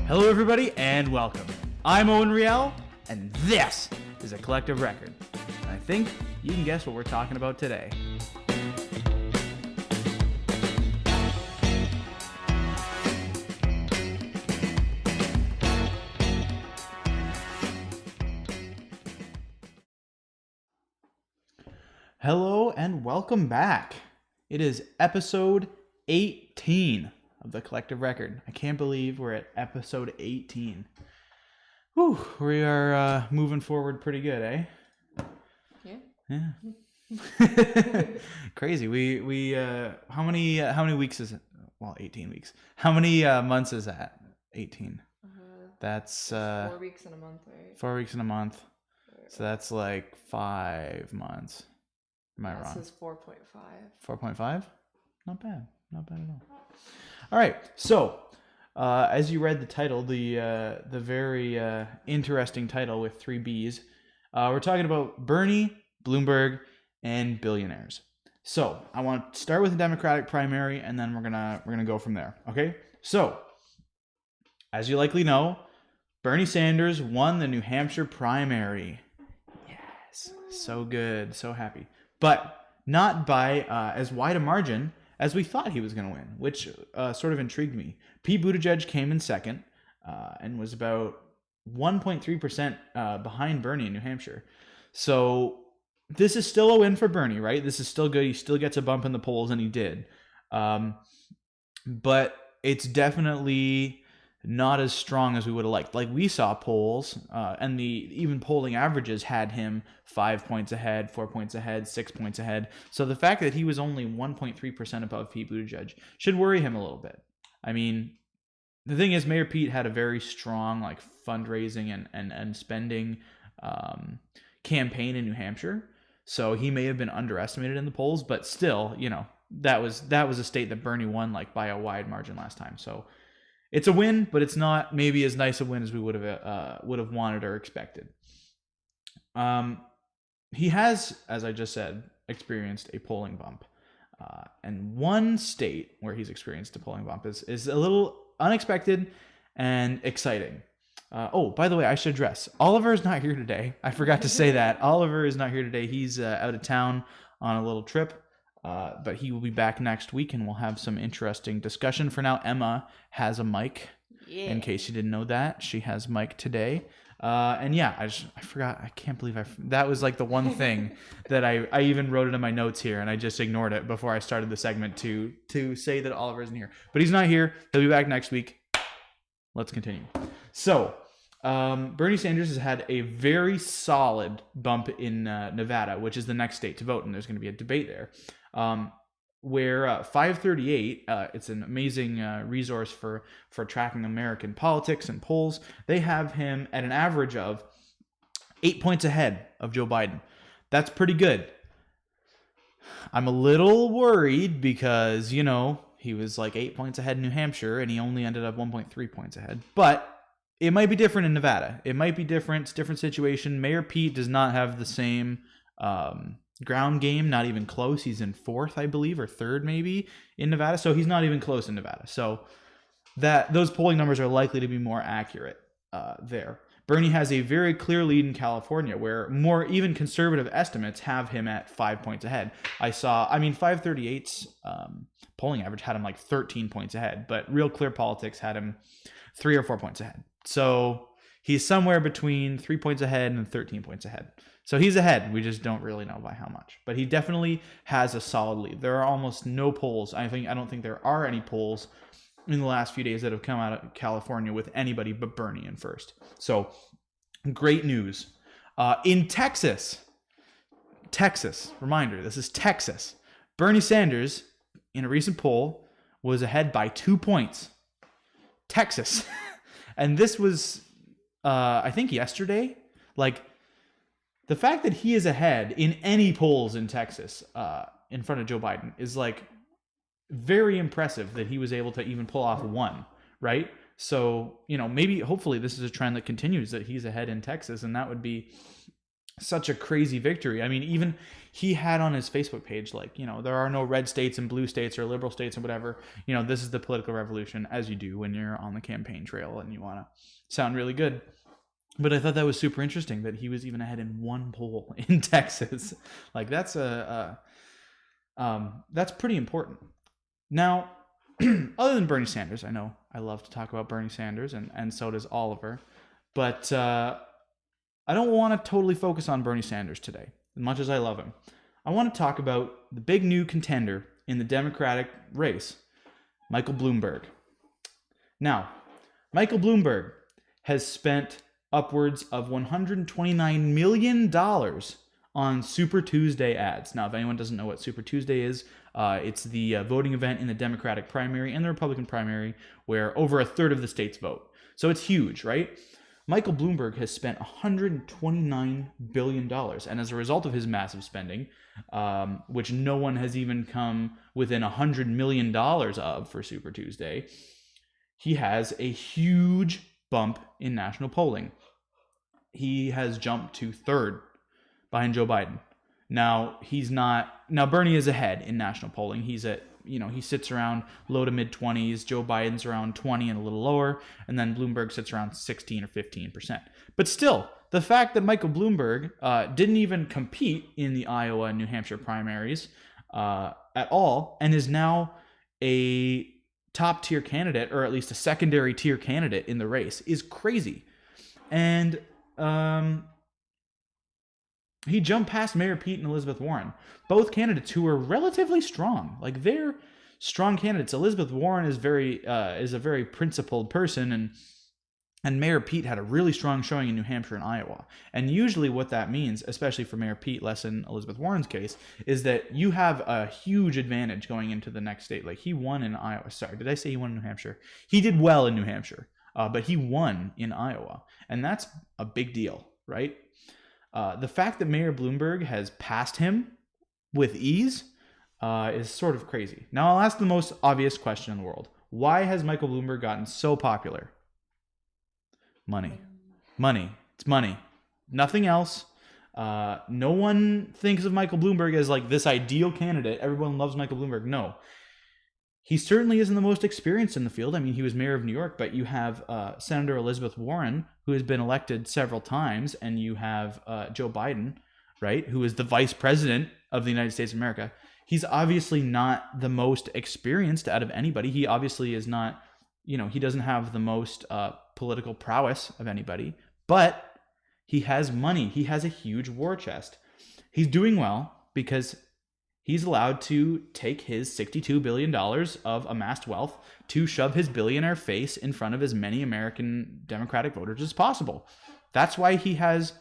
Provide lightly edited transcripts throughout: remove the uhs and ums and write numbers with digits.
Hello, everybody, and welcome. I'm Owen Riel, and this is a collective record. And I think you can guess what we're talking about today. Hello, and welcome back. It is episode 18 of the collective record. I can't believe we're at episode 18. Whew, we are moving forward pretty good, eh? Yeah. Crazy. We how many weeks is it? Well, 18 weeks. How many months is that? 18. That's 4 weeks in a month, right? 4 weeks in a month. So that's like 5 months. Am I wrong? This is 4.5. 4.5? Not bad. Not bad at all. All right. So, as you read the title, the very interesting title with 3 B's, we're talking about Bernie, Bloomberg, and Billionaires. So, I want to start with the Democratic primary, and then we're gonna go from there. Okay. So, as you likely know, Bernie Sanders won the New Hampshire primary. Yes. So good. So happy. But not by as wide a margin as we thought he was going to win, which sort of intrigued me. Pete Buttigieg came in second and was about 1.3% behind Bernie in New Hampshire. So this is still a win for Bernie, right? This is still good. He still gets a bump in the polls, and he did. But it's definitely not as strong as we would have liked. Like, we saw polls, and even polling averages had him 5 points ahead, 4 points ahead, 6 points ahead. So the fact that he was only 1.3% above Pete Buttigieg should worry him a little bit. I mean, the thing is, Mayor Pete had a very strong fundraising and spending campaign in New Hampshire. So he may have been underestimated in the polls, but still, that was a state that Bernie won by a wide margin last time. So it's a win, but it's not maybe as nice a win as we would have wanted or expected. He has, as I just said, experienced a polling bump. And one state where he's experienced a polling bump is a little unexpected and exciting. By the way, I should address, Oliver is not here today. I forgot to say that. Oliver is not here today. He's out of town on a little trip. But he will be back next week, and we'll have some interesting discussion. For now, Emma has a mic. Yeah. In case you didn't know that, she has mic today. And yeah, I forgot. I can't believe that was the one thing that I even wrote it in my notes here, and I just ignored it before I started the segment to say that Oliver isn't here. But he's not here. He'll be back next week. Let's continue. So, Bernie Sanders has had a very solid bump in Nevada, which is the next state to vote, and there's going to be a debate there. Where 538, it's an amazing resource for tracking American politics and polls. They have him at an average of 8 points ahead of Joe Biden. That's pretty good. I'm a little worried because, he was 8 points ahead in New Hampshire, and he only ended up 1.3 points ahead. But it might be different in Nevada. It might be different. It's a different situation. Mayor Pete does not have the same ground game, not even close. He's in 4th, I believe, or 3rd maybe in Nevada. So he's not even close in Nevada. So those polling numbers are likely to be more accurate there. Bernie has a very clear lead in California, where more even conservative estimates have him at 5 points ahead. 538's polling average had him 13 points ahead, but Real Clear Politics had him 3 or 4 points ahead. So he's somewhere between 3 points ahead and 13 points ahead. So he's ahead. We just don't really know by how much. But he definitely has a solid lead. There are almost no polls. I don't think there are any polls in the last few days that have come out of California with anybody but Bernie in first. So great news. In Texas, reminder, this is Texas. Bernie Sanders, in a recent poll, was ahead by 2 points. Texas. And this was, I think, yesterday. The fact that he is ahead in any polls in Texas in front of Joe Biden is very impressive that he was able to even pull off one, right? So, hopefully this is a trend that continues, that he's ahead in Texas, and that would be such a crazy victory. I mean, even he had on his Facebook page, like, there are no red states and blue states or liberal states and whatever. This is the political revolution, as you do when you're on the campaign trail and you want to sound really good. But I thought that was super interesting that he was even ahead in one poll in Texas. Like, that's that's pretty important. Now, other than Bernie Sanders, I know I love to talk about Bernie Sanders, and so does Oliver, but I don't want to totally focus on Bernie Sanders today, as much as I love him. I want to talk about the big new contender in the Democratic race, Michael Bloomberg. Now, Michael Bloomberg has spent upwards of $129 million on Super Tuesday ads. Now, if anyone doesn't know what Super Tuesday is, it's the voting event in the Democratic primary and the Republican primary where over a third of the states vote. So it's huge, right? Michael Bloomberg has spent $129 billion. And as a result of his massive spending, which no one has even come within $100 million of for Super Tuesday, he has a huge bump in national polling. He has jumped to third behind Joe Biden. Now, Bernie is ahead in national polling. He's at, he sits around low to mid 20s. Joe Biden's around 20 and a little lower. And then Bloomberg sits around 16 or 15%. But still, the fact that Michael Bloomberg didn't even compete in the Iowa and New Hampshire primaries at all, and is now a top tier candidate, or at least a secondary tier candidate in the race, is crazy. And he jumped past Mayor Pete and Elizabeth Warren, both candidates who are relatively strong. Like, they're strong candidates. Elizabeth Warren is a very principled person, and Mayor Pete had a really strong showing in New Hampshire and Iowa. And usually what that means, especially for Mayor Pete, less in Elizabeth Warren's case, is that you have a huge advantage going into the next state. Like, he won in Iowa. Sorry, did I say he won in New Hampshire? He did well in New Hampshire, but he won in Iowa. And that's a big deal, right? The fact that Mayor Bloomberg has passed him with ease is sort of crazy. Now, I'll ask the most obvious question in the world. Why has Michael Bloomberg gotten so popular? Money. It's money. Nothing else. No one thinks of Michael Bloomberg as like this ideal candidate. Everyone loves Michael Bloomberg. No. He certainly isn't the most experienced in the field. I mean, he was mayor of New York, but you have Senator Elizabeth Warren, who has been elected several times, and you have Joe Biden, right, who is the vice president of the United States of America. He's obviously not the most experienced out of anybody. He obviously is not, he doesn't have the most political prowess of anybody, but he has money. He has a huge war chest. He's doing well because he's allowed to take his $62 billion of amassed wealth to shove his billionaire face in front of as many American Democratic voters as possible. That's why he has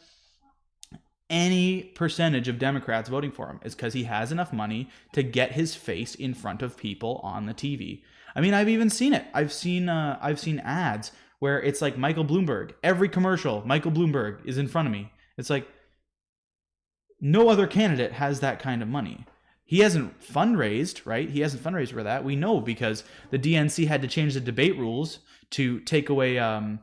any percentage of Democrats voting for him, is because he has enough money to get his face in front of people on the TV. I mean, I've even seen it. I've seen ads where it's like Michael Bloomberg. Every commercial, Michael Bloomberg is in front of me. It's like no other candidate has that kind of money. He hasn't fundraised, right? He hasn't fundraised for that. We know because the DNC had to change the debate rules to take away donor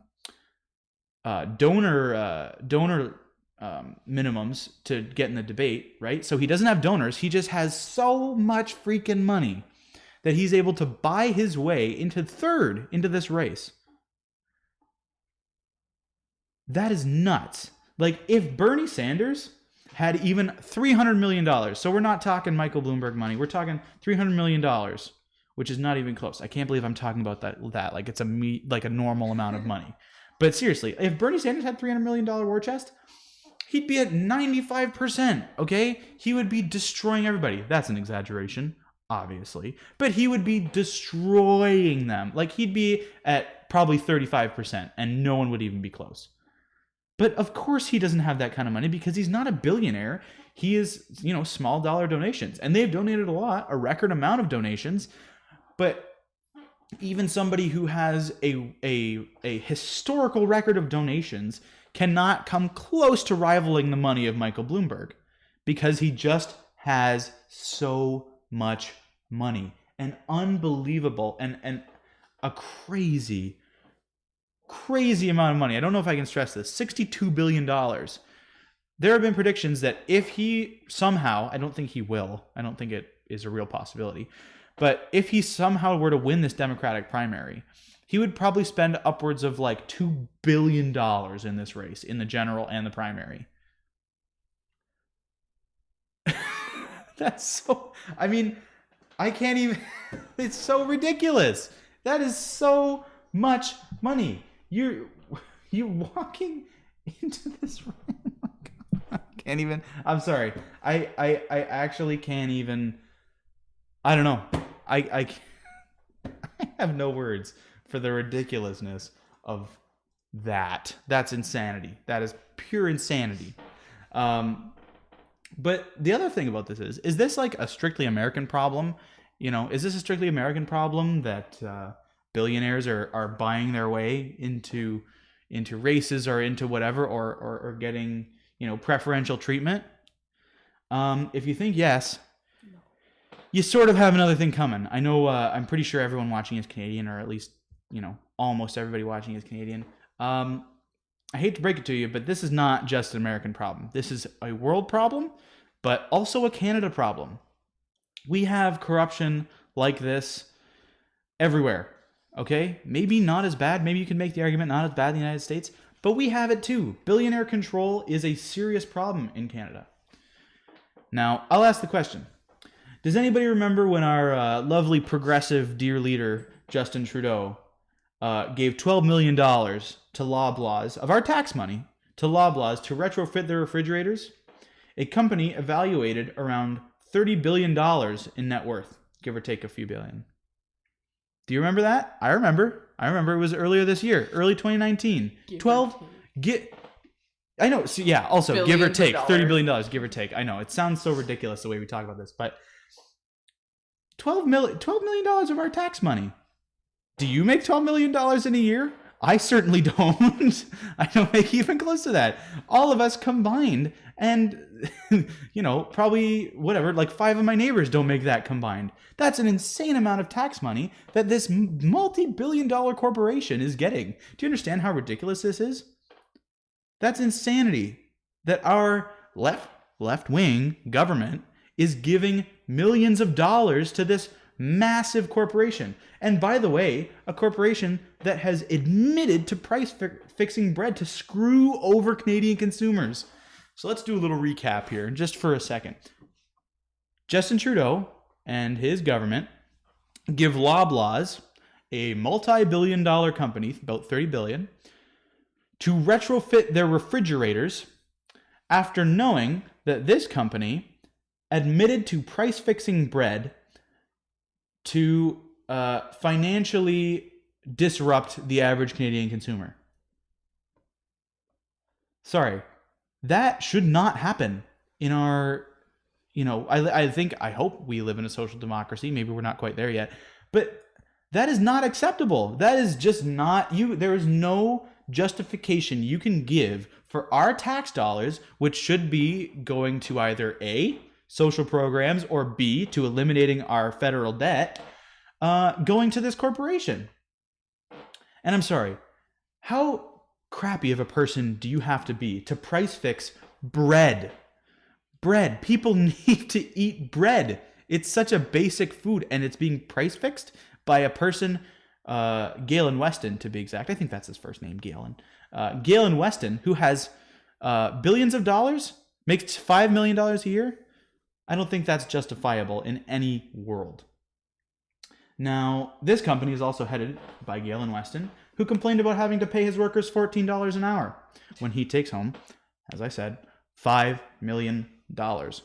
minimums to get in the debate, right? So he doesn't have donors. He just has so much freaking money that he's able to buy his way into third into this race. That is nuts. Like, if Bernie Sanders had even $300 million, so we're not talking Michael Bloomberg money, we're talking $300 million, which is not even close. I can't believe I'm talking about that like it's a normal amount of money. But seriously, if Bernie Sanders had $300 million war chest, he'd be at 95%, okay? He would be destroying everybody. That's an exaggeration, obviously. But he would be destroying them. Like, he'd be at probably 35%, and no one would even be close. But of course he doesn't have that kind of money because he's not a billionaire. He is, small dollar donations. And they've donated a record amount of donations. But even somebody who has a historical record of donations cannot come close to rivaling the money of Michael Bloomberg because he just has so much money. An unbelievable and a crazy amount of money. I don't know if I can stress this. $62 billion. there have been predictions that if he somehow, I don't think he will, I don't think it is a real possibility, but if he somehow were to win this Democratic primary, he would probably spend upwards of like $2 billion in this race, in the general and the primary. That's so, I mean, I can't even, it's so ridiculous. That is so much money. You're walking into this room. I can't even, I'm sorry. I actually can't even, I don't know. I have no words for the ridiculousness of that. That's insanity. That is pure insanity. But the other thing about this is this like a strictly American problem? You know, is this a strictly American problem that billionaires are buying their way into races or into whatever, or getting, you know, preferential treatment? If you think yes, you sort of have another thing coming. I know, I'm pretty sure everyone watching is Canadian, or at least, you know, almost everybody watching is Canadian. I hate to break it to you, but this is not just an American problem. This is a world problem, but also a Canada problem. We have corruption like this everywhere, okay? Maybe not as bad. Maybe you can make the argument not as bad in the United States, but we have it too. Billionaire control is a serious problem in Canada. Now, I'll ask the question. Does anybody remember when our lovely progressive dear leader, Justin Trudeau, gave $12 million to Loblaws, of our tax money, to Loblaws to retrofit their refrigerators? A company evaluated around $30 billion in net worth, give or take a few billion. Do you remember that? I remember. It was earlier this year, early 2019. I know. So yeah, also Billions give or take $30 billion, give or take. I know it sounds so ridiculous the way we talk about this, but $12 million of our tax money. Do you make $12 million in a year? I certainly don't. I don't make even close to that. All of us combined, and you know, probably whatever, like 5 of my neighbors don't make that combined. That's an insane amount of tax money that this multi-billion-dollar corporation is getting. Do you understand how ridiculous this is? That's insanity that our left-wing government is giving millions of dollars to this massive corporation. And by the way, a corporation that has admitted to fixing bread to screw over Canadian consumers. So let's do a little recap here just for a second. Justin Trudeau and his government give Loblaws, a multi-billion-dollar company, about $30 billion, to retrofit their refrigerators after knowing that this company admitted to price-fixing bread to financially disrupt the average Canadian consumer. Sorry, that should not happen in our, you know, I hope we live in a social democracy. Maybe we're not quite there yet, but that is not acceptable. That is just not, there is no justification you can give for our tax dollars, which should be going to either A, social programs, or B, to eliminating our federal debt, going to this corporation. And I'm sorry, how crappy of a person do you have to be to price fix bread? Bread. People need to eat bread. It's such a basic food, and it's being price fixed by a person, Galen Weston to be exact. I think that's his first name, Galen. Galen Weston, who has billions of dollars, makes $5 million a year. I don't think that's justifiable in any world. Now, this company is also headed by Galen Weston, who complained about having to pay his workers $14 an hour when he takes home, as I said, $5 million. The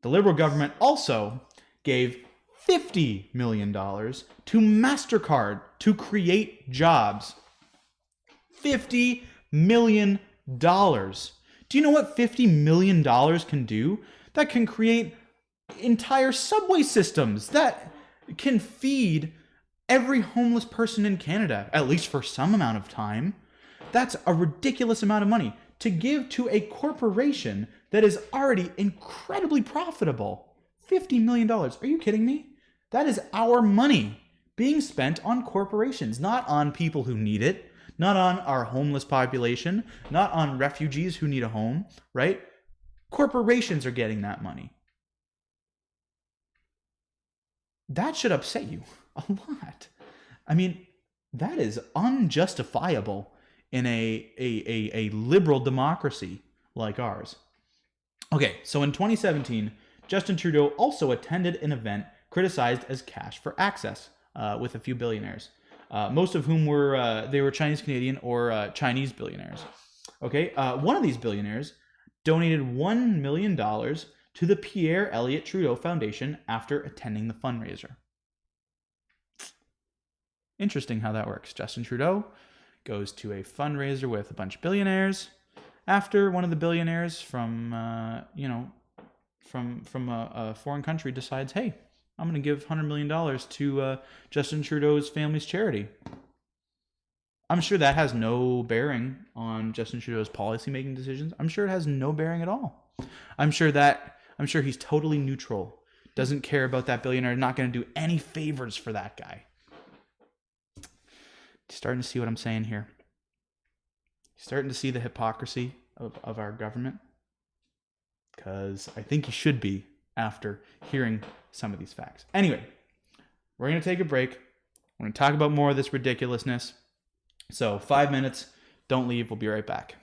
Liberal government also gave $50 million to MasterCard to create jobs. $50 million. Do you know what $50 million can do? That can create entire subway systems that can feed every homeless person in Canada, at least for some amount of time. That's a ridiculous amount of money to give to a corporation that is already incredibly profitable. $50 million. Are you kidding me? That is our money being spent on corporations, not on people who need it, not on our homeless population, not on refugees who need a home, right? Corporations are getting that money. That should upset you a lot. I mean, that is unjustifiable in a liberal democracy like ours. Okay, so in 2017, Justin Trudeau also attended an event criticized as cash for access with a few billionaires, most of whom were they were Chinese Canadian or Chinese billionaires. Okay, one of these billionaires donated $1 million to the Pierre Elliott Trudeau Foundation after attending the fundraiser. Interesting how that works. Justin Trudeau goes to a fundraiser with a bunch of billionaires after one of the billionaires from from a foreign country decides, hey, I'm going to give $100 million to Justin Trudeau's family's charity. I'm sure that has no bearing on Justin Trudeau's policy-making decisions. I'm sure it has no bearing at all. I'm sure he's totally neutral. Doesn't care about that billionaire. Not going to do any favors for that guy. Starting to see what I'm saying here. Starting to see the hypocrisy of our government. Because I think you should be after hearing some of these facts. Anyway, we're going to take a break. We're going to talk about more of this ridiculousness. So 5 minutes. Don't leave. We'll be right back.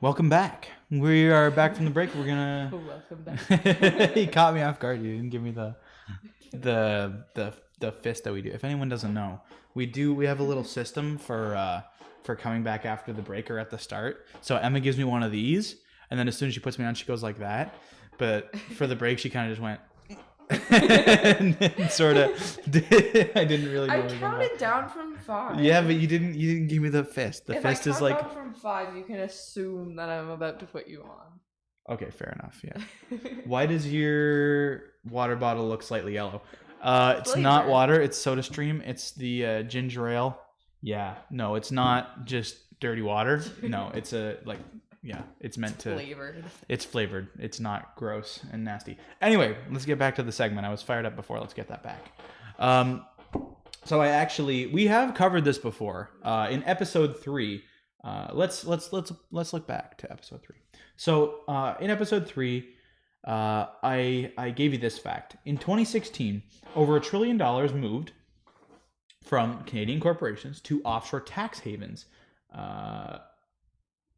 Welcome back. We are back from the break. We're gonna. Welcome back. He caught me off guard. You didn't give me the fist that we do. If anyone doesn't know, we have a little system for coming back after the break or at the start. So Emma gives me one of these, and then as soon as she puts me on, she goes like that. But for the break, she kind of just went. And then sort of I didn't really know. I counted down from 5. Yeah, but you didn't give me the fist. The if fist I is count like down from 5, you can assume that I'm about to put you on. okay, fair enough. Yeah. Why does your water bottle look slightly yellow? It's not Flavor. water, it's soda stream. It's the ginger ale. Yeah. No, it's not just dirty water. No, it's it's meant to Flavored. It's flavored. It's not gross and nasty. Anyway, let's get back to the segment. I was fired up before. Let's get that back. So we have covered this before in episode 3. Let's look back to episode 3. So in episode 3, I gave you this fact. In 2016, over $1 trillion moved from Canadian corporations to offshore tax havens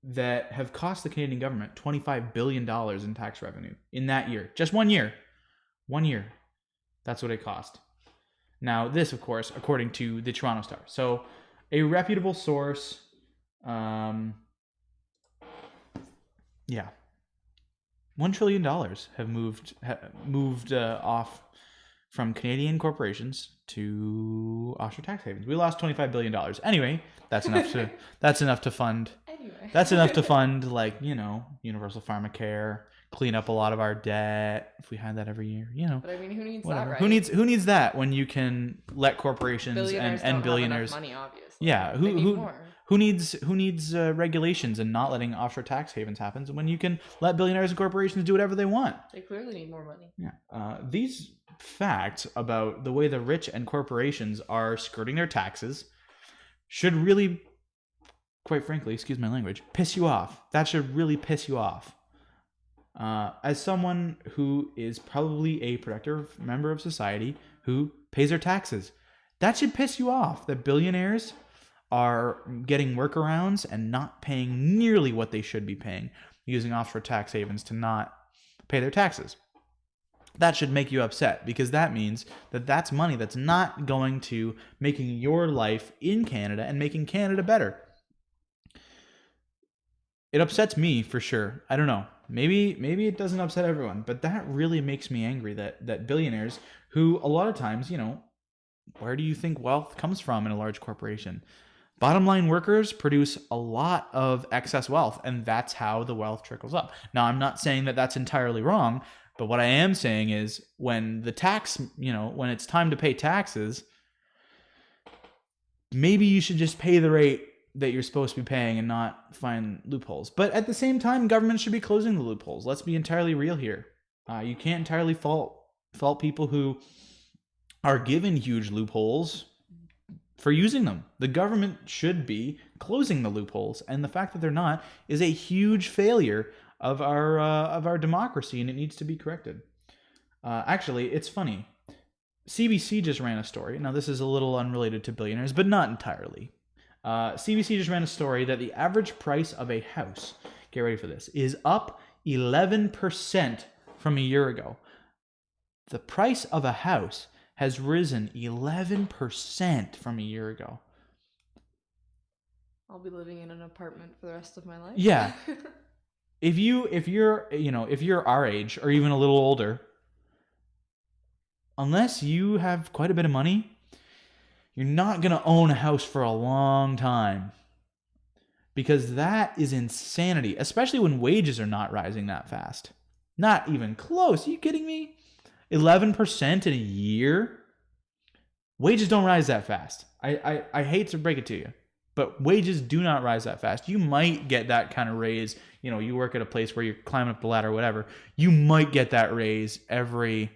that have cost the Canadian government $25 billion in tax revenue in that year. Just 1 year. 1 year. That's what it cost. Now, this, of course, according to the Toronto Star. So, a reputable source. $1 trillion have moved off from Canadian corporations to offshore tax havens. We lost $25 billion. Anyway, that's enough to fund. Anyway. That's enough to fund universal pharmacare, clean up a lot of our debt if we had that every year. But I mean, who needs whatever. that, right? Who needs that when you can let corporations Billionaires and don't billionaires have enough money, obviously. Yeah, They need more. who needs regulations and not letting offshore tax havens happen when you can let billionaires and corporations do whatever they want? They clearly need more money. Yeah. These facts about the way the rich and corporations are skirting their taxes should really, quite frankly, excuse my language, piss you off. That should really piss you off. As someone who is probably a productive member of society who pays their taxes, that should piss you off that billionaires are getting workarounds and not paying nearly what they should be paying, using offshore tax havens to not pay their taxes. That should make you upset, because that means that that's money that's not going to making your life in Canada and making Canada better. It upsets me for sure. I don't know. Maybe it doesn't upset everyone, but that really makes me angry that billionaires, who a lot of times, where do you think wealth comes from in a large corporation? Bottom line workers produce a lot of excess wealth, and that's how the wealth trickles up. Now, I'm not saying that that's entirely wrong, but what I am saying is when the tax, when it's time to pay taxes, maybe you should just pay the rate that you're supposed to be paying and not find loopholes. But at the same time, government should be closing the loopholes. Let's be entirely real here. You can't entirely fault people who are given huge loopholes for using them. The government should be closing the loopholes, and the fact that they're not is a huge failure of our democracy, and it needs to be corrected. Actually, it's funny. CBC just ran a story. Now, this is a little unrelated to billionaires, but not entirely. CBC just ran a story that the average price of a house, get ready for this, is up 11% from a year ago. The price of a house has risen 11% from a year ago. I'll be living in an apartment for the rest of my life. Yeah. If you're our age or even a little older, unless you have quite a bit of money, you're not going to own a house for a long time, because that is insanity, especially when wages are not rising that fast. Not even close. Are you kidding me? 11% in a year? Wages don't rise that fast. I hate to break it to you, but wages do not rise that fast. You might get that kind of raise. You work at a place where you're climbing up the ladder or whatever. You might get that raise every,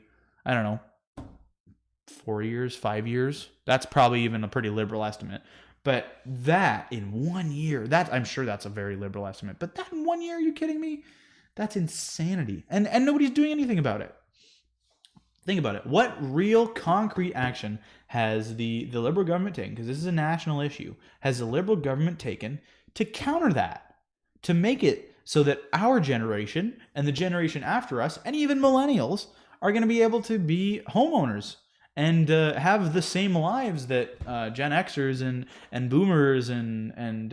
4 years, 5 years. That's probably even a pretty liberal estimate. But that in 1 year, I'm sure that's a very liberal estimate. But that in 1 year, are you kidding me? That's insanity. And nobody's doing anything about it. Think about it. What real concrete action has the Liberal government taken, because this is a national issue, has the Liberal government taken to counter that? To make it so that our generation and the generation after us, and even millennials, are going to be able to be homeowners and have the same lives that Gen Xers and Boomers and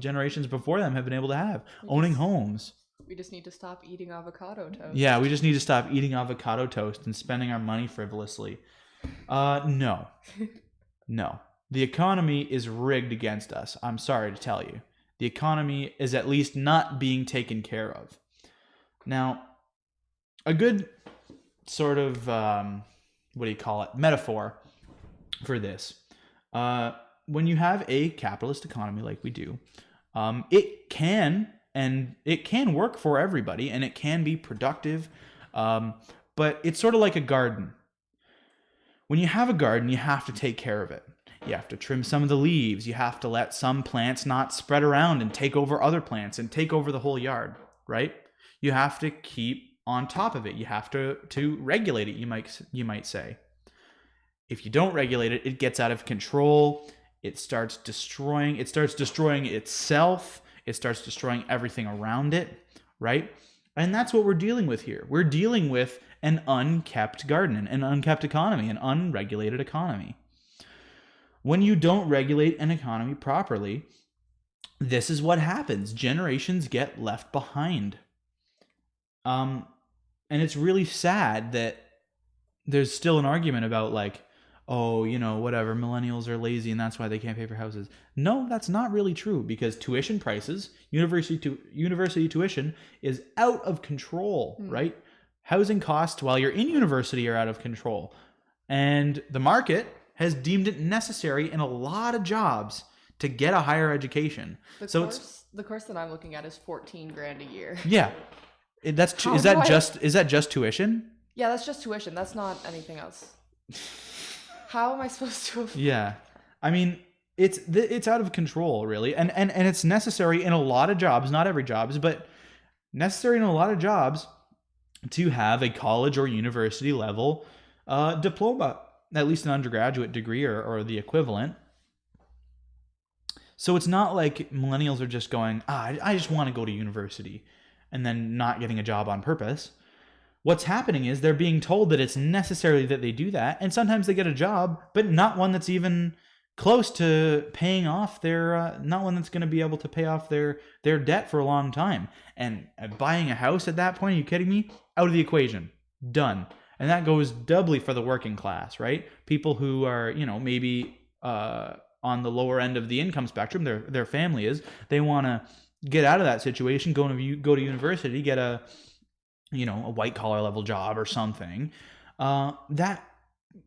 generations before them have been able to have, owning homes. We just need to stop eating avocado toast. Yeah, we just need to stop eating avocado toast and spending our money frivolously. No. No. The economy is rigged against us. I'm sorry to tell you. The economy is at least not being taken care of. Now, a good sort of, metaphor for this. When you have a capitalist economy like we do, it can work for everybody, and it can be productive, but it's sort of like a garden. When you have a garden, you have to take care of it. You have to trim some of the leaves. You have to let some plants not spread around and take over other plants and take over the whole yard, right? You have to keep on top of it. You have to regulate it, you might say. If you don't regulate it, it gets out of control. It starts destroying itself. It starts destroying everything around it, right? And that's what we're dealing with here. We're dealing with an unkept garden, an unkept economy, an unregulated economy. When you don't regulate an economy properly, this is what happens. Generations get left behind. And it's really sad that there's still an argument about like, oh, whatever, millennials are lazy and that's why they can't pay for houses. No, that's not really true, because tuition prices, university tuition is out of control, right? Housing costs while you're in university are out of control. And the market has deemed it necessary in a lot of jobs to get a higher education. The course that I'm looking at is $14,000 a year. Yeah. Is that just tuition? Yeah, that's just tuition. That's not anything else. How am I supposed to afford? Yeah. I mean, it's out of control, really. And it's necessary in a lot of jobs, not every jobs, but necessary in a lot of jobs to have a college or university level diploma, at least an undergraduate degree or the equivalent. So it's not like millennials are just going, I just want to go to university and then not getting a job on purpose. What's happening is they're being told that it's necessary that they do that, and sometimes they get a job, but not one that's even close to paying off not one that's going to be able to pay off their debt for a long time. And buying a house at that point, are you kidding me? Out of the equation. Done. And that goes doubly for the working class, right? People who are, maybe on the lower end of the income spectrum, their family is, they want to get out of that situation, go to university, get a white collar level job or something. That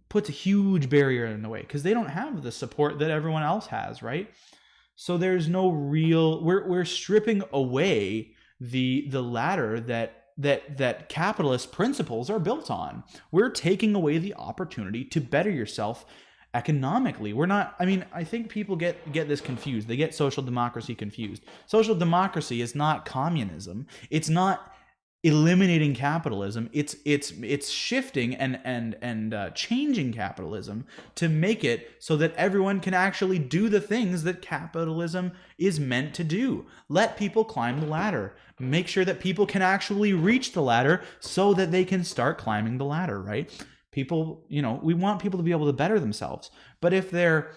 puts a huge barrier in the way because they don't have the support that everyone else has, right? So there's no real, we're stripping away the ladder that capitalist principles are built on. We're taking away the opportunity to better yourself economically. I think people get this confused. They get social democracy confused. Social democracy is not communism. It's not eliminating capitalism. It's shifting and changing capitalism to make it so that everyone can actually do the things that capitalism is meant to do. Let people climb the ladder. Make sure that people can actually reach the ladder so that they can start climbing the ladder, right? People, we want people to be able to better themselves. But if they're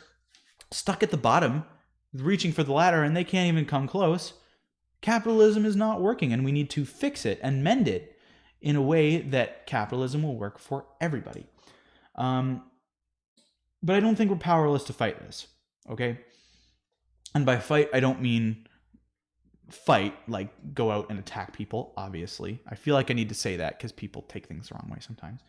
stuck at the bottom, reaching for the ladder, and they can't even come close, capitalism is not working, and we need to fix it and mend it in a way that capitalism will work for everybody. But I don't think we're powerless to fight this, okay? And by fight, I don't mean fight, like go out and attack people, obviously. I feel like I need to say that because people take things the wrong way sometimes.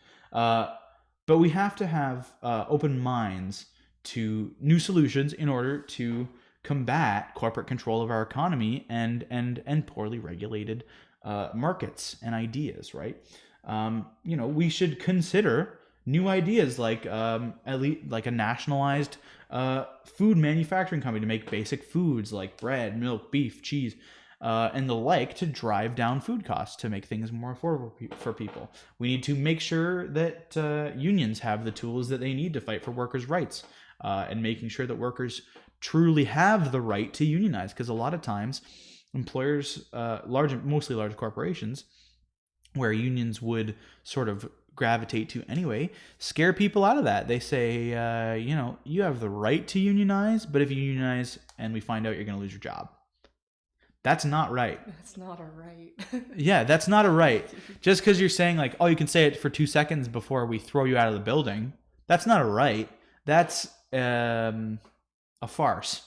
But we have to have open minds to new solutions in order to combat corporate control of our economy and poorly regulated markets and ideas, right? We should consider new ideas like at least like a nationalized food manufacturing company to make basic foods like bread, milk, beef, cheese, and the like, to drive down food costs to make things more affordable for people. We need to make sure that unions have the tools that they need to fight for workers' rights, and making sure that workers truly have the right to unionize, because a lot of times employers, mostly large corporations, where unions would sort of gravitate to anyway, scare people out of that. They say, you have the right to unionize, but if you unionize and we find out, you're going to lose your job. That's not right. That's not a right. Yeah, that's not a right. Just because you're saying like, oh, you can say it for 2 seconds before we throw you out of the building, that's not a right. That's a farce.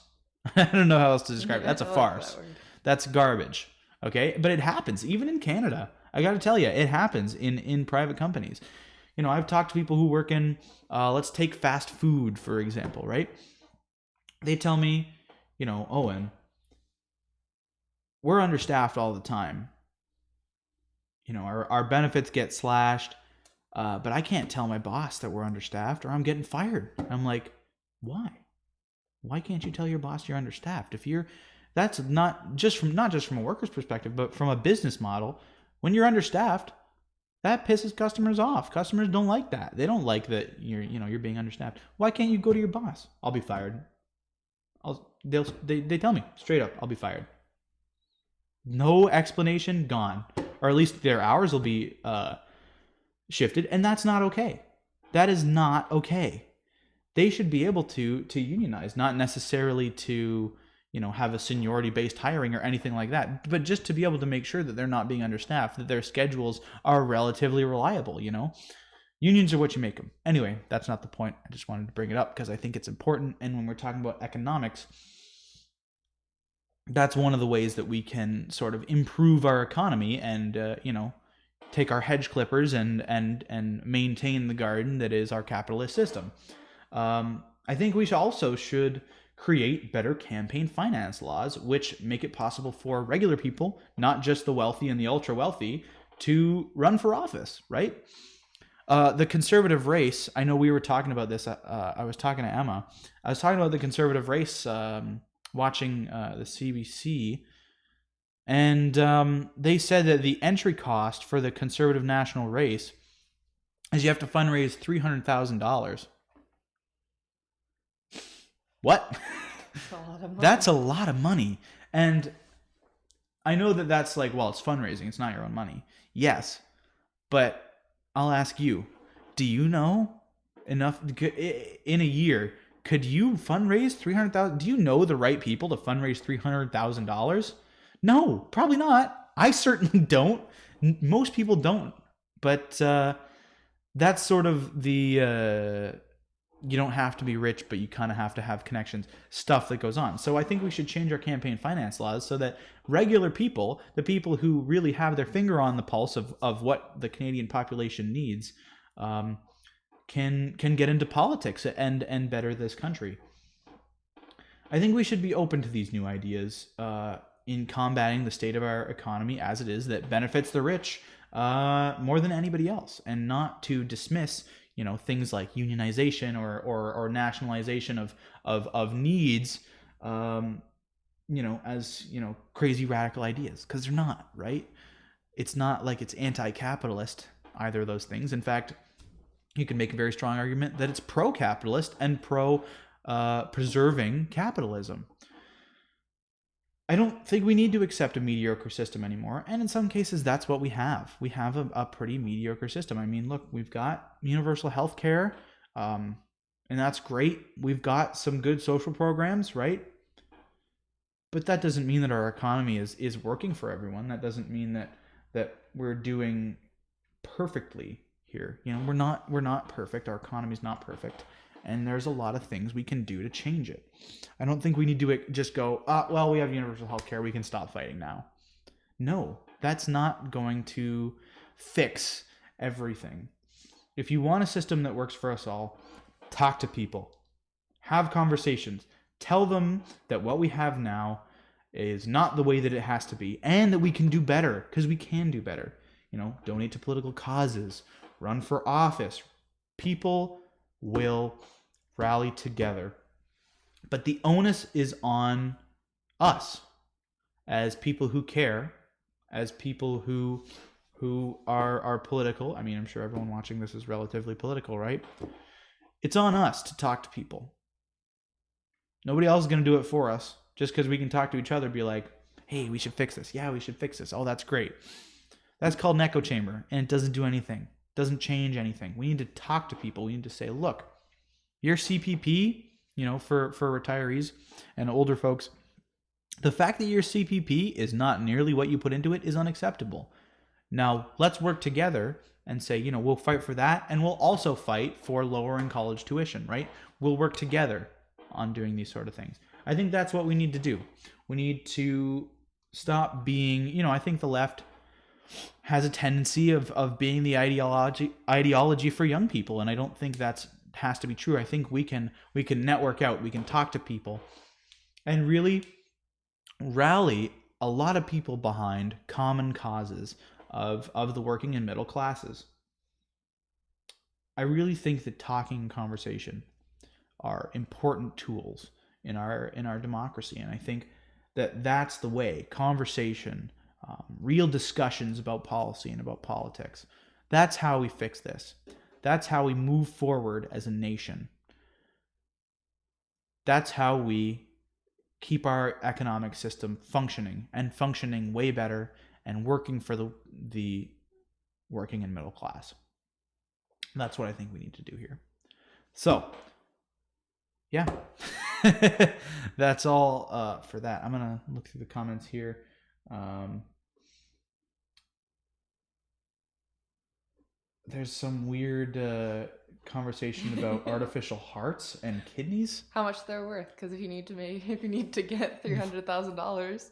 I don't know how else to describe it. That's a farce. That's garbage. Okay, but it happens even in Canada. I got to tell you, it happens in private companies. I've talked to people who work in, let's take fast food, for example, right? They tell me, Owen, we're understaffed all the time. Our benefits get slashed, but I can't tell my boss that we're understaffed or I'm getting fired. I'm like, why? Why can't you tell your boss you're understaffed? That's not just from a worker's perspective, but from a business model. When you're understaffed, that pisses customers off. Customers don't like that. They don't like that you're being understaffed. Why can't you go to your boss? I'll be fired. They tell me straight up, I'll be fired. No explanation, gone. Or at least their hours will be shifted, and that's not okay. That is not okay. They should be able to unionize, not necessarily to have a seniority based hiring or anything like that, but just to be able to make sure that they're not being understaffed, that their schedules are relatively reliable. Unions are what you make them. Anyway, that's not the point. I just wanted to bring it up because I think it's important. And when we're talking about economics, that's one of the ways that we can sort of improve our economy and take our hedge clippers and maintain the garden that is our capitalist system. I think we should create better campaign finance laws, which make it possible for regular people, not just the wealthy and the ultra wealthy, to run for office, right? The conservative race, I know we were talking about this. I was talking to Emma. I was talking about the conservative race, watching the CBC, and they said that the entry cost for the conservative national race is you have to fundraise $300,000. What? That's a lot of money. And I know that that's like, well, it's fundraising. It's not your own money. Yes. But I'll ask you, do you know enough in a year? Could you fundraise $300,000? Do you know the right people to fundraise $300,000? No, probably not. I certainly don't. Most people don't. But that's sort of the you don't have to be rich, but you kind of have to have connections, stuff that goes on. So I think we should change our campaign finance laws so that regular people, the people who really have their finger on the pulse of what the Canadian population needs, can get into politics and better this country. I think we should be open to these new ideas in combating the state of our economy as it is that benefits the rich more than anybody else, and not to dismiss things like unionization or nationalization of needs, as crazy radical ideas, because they're not, right? It's not like it's anti-capitalist, either of those things. In fact, you can make a very strong argument that it's pro-capitalist and preserving capitalism. I don't think we need to accept a mediocre system anymore. And in some cases, that's what we have. We have a pretty mediocre system. I mean, look, we've got universal health care, and that's great. We've got some good social programs, right? But that doesn't mean that our economy is working for everyone. That doesn't mean that we're doing perfectly here. We're not perfect. Our economy's not perfect. And there's a lot of things we can do to change it. I don't think we need to just go, well, we have universal health care, we can stop fighting now. No, that's not going to fix everything. If you want a system that works for us all, talk to people. Have conversations. Tell them that what we have now is not the way that it has to be, and that we can do better, because we can do better. Donate to political causes, run for office. People will rally together. But the onus is on us as people who care, as people who are political. I mean, I'm sure everyone watching this is relatively political, right? It's on us to talk to people. Nobody else is going to do it for us. Just because we can talk to each other, be like, Hey, we should fix this. Yeah, we should fix this. Oh, that's great. That's called an echo chamber, and it doesn't do anything. It doesn't change anything. We need to talk to people. We need to say, look, your CPP, for retirees and older folks, the fact that your CPP is not nearly what you put into it is unacceptable. Now, let's work together and say, we'll fight for that, and we'll also fight for lowering college tuition, right? We'll work together on doing these sort of things. I think that's what we need to do. We need to stop being, I think the left has a tendency of being the ideology for young people, and I don't think that has to be true. I think we can network out, we can talk to people, and really rally a lot of people behind common causes of the working and middle classes. I really think that talking and conversation are important tools in our democracy, and I think that that's the way. Conversation, real discussions about policy and about politics. That's how we fix this. That's how we move forward as a nation. That's how we keep our economic system functioning, and functioning way better, and working for the working and middle class. That's what I think we need to do here. So, yeah, that's all for that. I'm going to look through the comments here. There's some weird conversation about artificial hearts and kidneys. How much they're worth? Because if you need to get $300,000,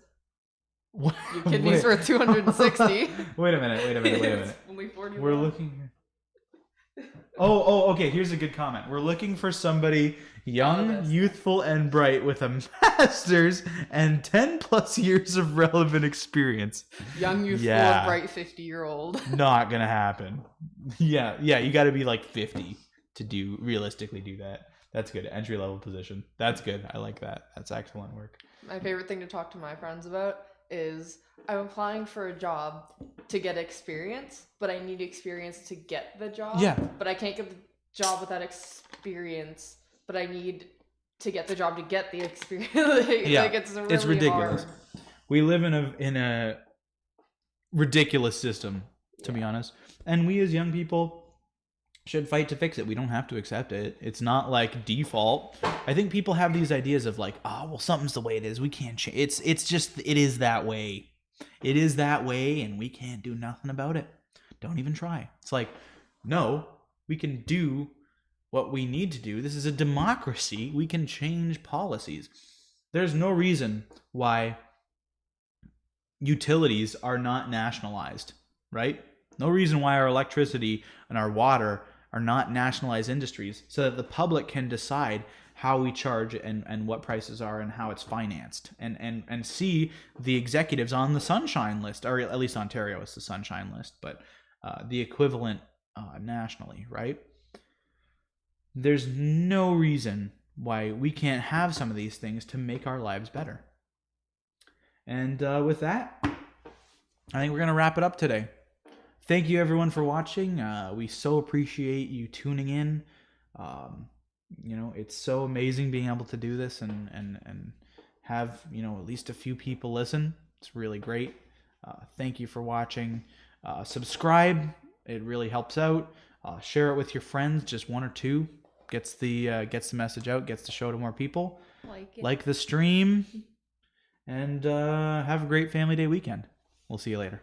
What? your kidneys worth 260. Wait a minute. Only 40. We're looking here. Oh, okay. Here's a good comment. We're looking for somebody young, youthful, and bright with a master's and 10 plus years of relevant experience. Young, youthful, and bright 50-year-old. Not gonna happen. Yeah. You got to be like 50 to realistically do that. That's good. Entry level position. That's good. I like that. That's excellent work. My favorite thing to talk to my friends about is I'm applying for a job to get experience, but I need experience to get the job. Yeah. But I can't get the job without experience, but I need to get the job to get the experience. Yeah. It's really it's ridiculous. hard. We live in a ridiculous system, to be honest. And we as young people should fight to fix it. We don't have to accept it. It's not like default. I think people have these ideas of like, oh, well, something's the way it is. We can't change. It's just, it is that way. It is that way, and we can't do nothing about it. Don't even try. It's like, no, we can do what we need to do. This is a democracy. We can change policies. There's no reason why utilities are not nationalized, right? No reason why our electricity and our water are not nationalized industries, so that the public can decide how we charge and what prices are and how it's financed, and see the executives on the sunshine list, or at least Ontario is the sunshine list, but the equivalent nationally, right? There's no reason why we can't have some of these things to make our lives better. And with that, I think we're going to wrap it up today. Thank you everyone for watching. We so appreciate you tuning in. It's so amazing being able to do this and have, at least a few people listen. It's really great. Thank you for watching. Subscribe. It really helps out. Share it with your friends. Just one or two gets the message out, gets the show to more people. Like the stream, and have a great Family Day weekend. We'll see you later.